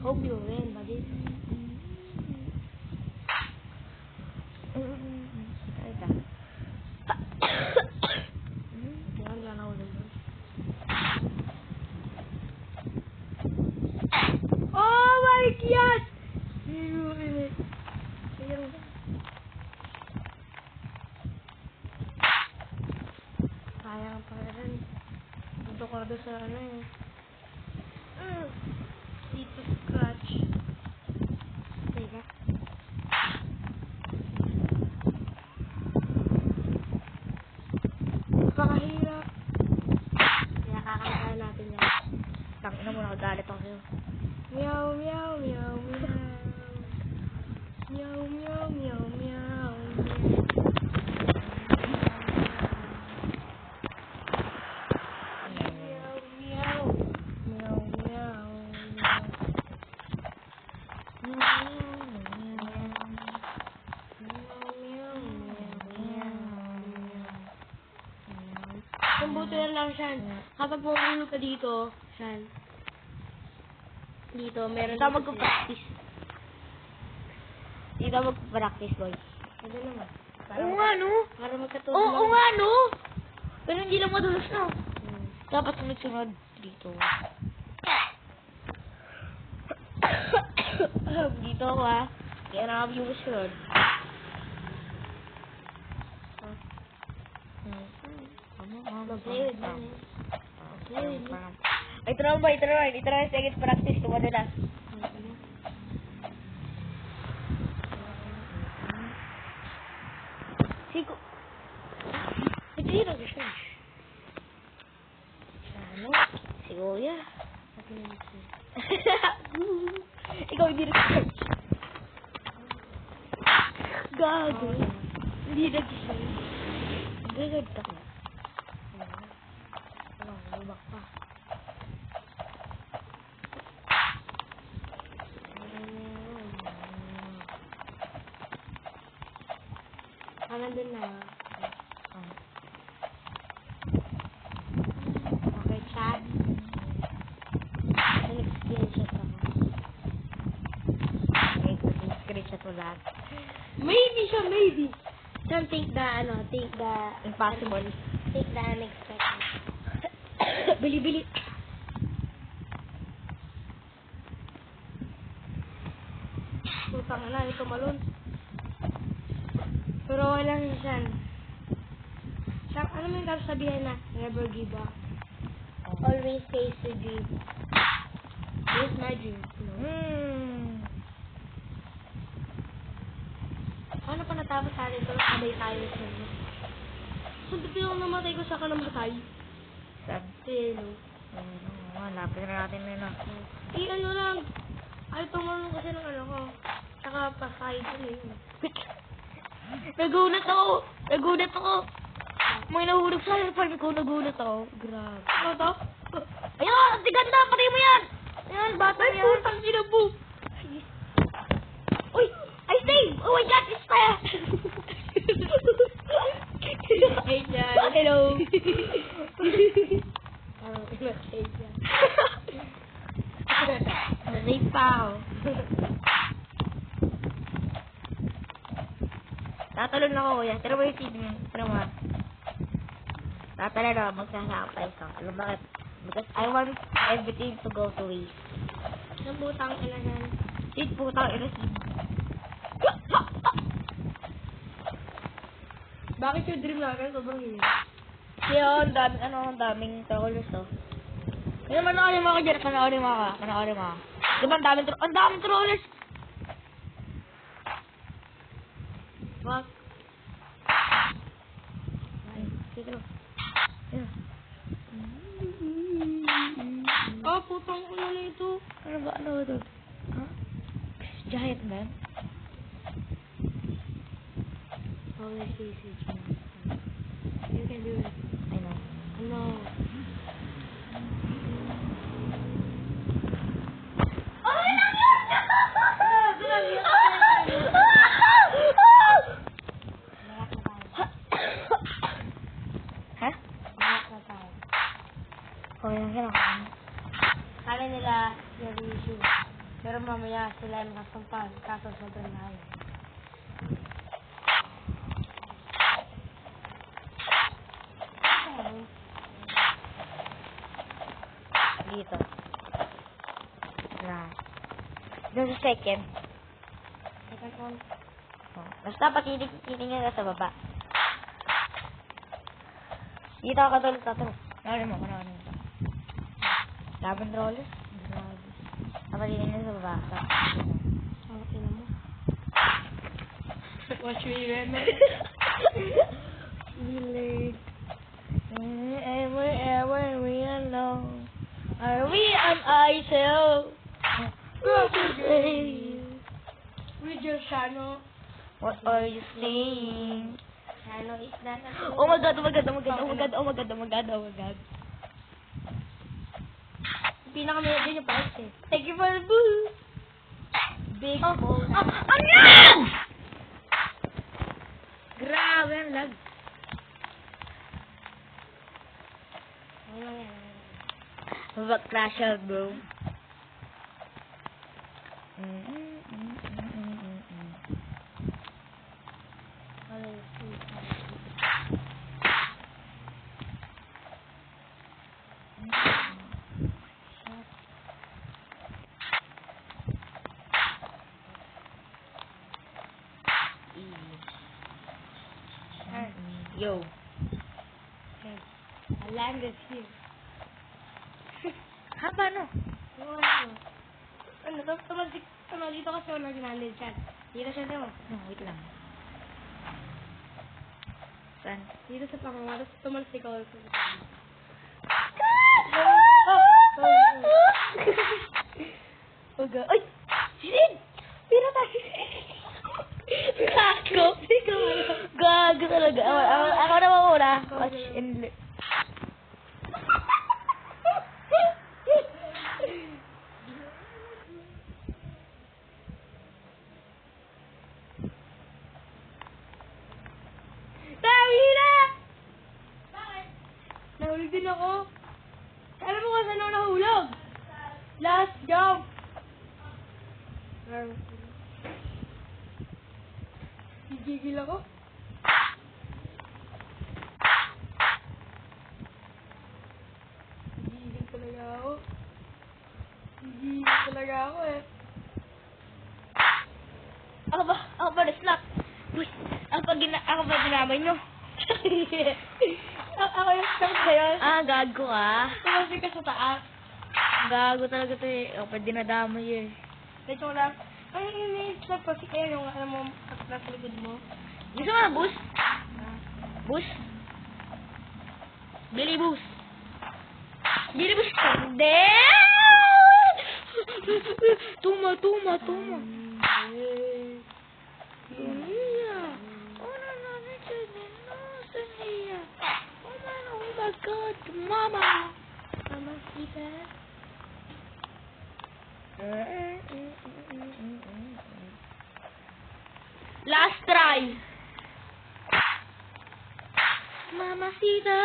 Hope you win, buddy. Yan ako lang. Oh my God! Sayang pa rin. Punto ko doon sa ano eh. Dito scratch. Teka. Napakahirap. Kaya kakantay natin yan. Tangina mo, nakagalit ako sa'yo. Meow, meow, meow, meow. Meow, meow, meow, meow. Meow, meow. Meow, meow, kung buto yan lang, Shan. Kapag pumulog ka dito, Shan. Dito, meron Dito dito magpa-practice. Dito magpa-practice, boy. Pwede naman. Oo nga, no? Para magkatulog Oo lang. nga, no? Pero hindi lang madulas, no? Dapat sunod-sunod dito. Dito ako, ha? Kaya nakabiyong sunod. Mag-play with me. Play with me. Ay, ito naman ba? Ito naman. Second practice. Tumadulas. Sigo. Ito yun ang gusto. Ano? Si Kuya. Ikaw hindi nag-search. Gago. Hindi nag-search. Gagad ka na. Lubak pa. Nandun na. Okay, chat. Nag-screenshot ako. Okay, screenshot mo lahat. Maybe siya, maybe. Some take the Impossible. Take the unexpected. Bili-bili. Putang na, ito malun. Pero okay lang siya. Siya, ano mo yung sabihin na, never give up. Always face the dream. Here's my dream. Paano pa natapos sa atin ito? Sabay tayo sa inyo. Sabi ko yung namatay ko sa ka namatay. Sad. Hello. Lapit na natin na yun. Ano lang. Ay, tumalong kasi ng ano ko. Saka pa-side ko eh. Nagulat ako. May nahulog sa harapan ko. Nagulat ako. Grabe. Ano to? Ayun! Ang tigat na! Patay mo yan! Ayun, bata Ay, yan. putang ina po. Uy! I save! Oh my God! It's fire! Hey, Jan. Hello! Hey, Jan. Save pa ako. Tatalon ako, kuya. Tira mo yung TV niya. Tira mo. Tatalon ako. Magsasakapay ka. Alam bakit? Because I want everything to go to waste. Ang putang ina yan. Sid, putang ina, Sid. Bakit yung dream natin sobrang yun? Kaya ang daming trollers, to. Kaya manoorin mo ako dyan. Panoorin mo ako. Diba ang daming trollers? What? Ay, sige lang. Oh, putang ina na ito. Ano ba ito? Ha? Giant man? Always face it, man. You can do it. I know. Ano? Ha? Umiyak na tayo. Oh, yan ka na. Kala nila, yung issue. Pero mamaya sila ay makasampan, kaso sobrang layo. Dito. Na. Doon sa second. Second one. Oh. Basta pakinig ka sa baba. Dito ako katulad sa to. Panoorin mo. Laban rollers. Pakinig ka sa baba. Ang ina mo. Watch me remember. Willard. Wherever we alone. Are we on ourselves? With your Shano. What are you saying? Shano is not a Oh my god, oh my god, oh my god, oh my god, oh my god, oh my god, oh my god. Pinaka-meron din yung parts eh. Thank you for the boost. Big Oh, ball. oh, oh no! Grabe ang lag. Ano lang yan? Crash out, bro. Ano yung sweet? Yo. Okay. I landed here. Ha, paano? Ano, dito kasi ako nag-landed siya. Dito siya, di mo? No, wait lang. Saan? Dito sa pangalawa, tapos tumalsik ako. Uga. Ay! Sin! Pira tayo! Gago! Gago talaga. Ako na mamuna. Watch and learn. Nahulog din ako. Alam mo kung saan ako nahulog? Last jump. Gigigil ako. Gigigil talaga ako. Gigigil talaga ako eh. Ako ba na-slap? Uy, ako ba dinamay nyo? Ako yung stop sa'yo. Ah, gago ah. Tumasik ka sa taas. Gago talaga to eh. Ako pa dinadamay eh. Medyo lang. Ay, ini-stop kasi kayo yung alam mo, nasa likod mo. Gusto mo na boost? Boost? Billy boost. Billy boost. Hindi! Tuma. Tumia. Oh no, Sonia. Oh man, oh my god, mama. Mamacita. Last try. Mamacita.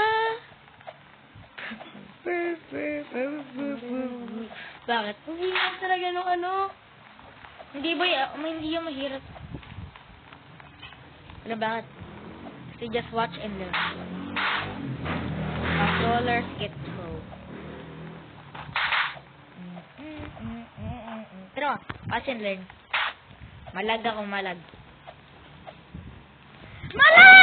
Bakit? Hindi nga talaga nung ano. Hindi ba hindi yung mahirap? Ano bakit? Kasi just watch and learn. Controller skip throw. Pero, watch and learn. Malag ako, malag. Malag!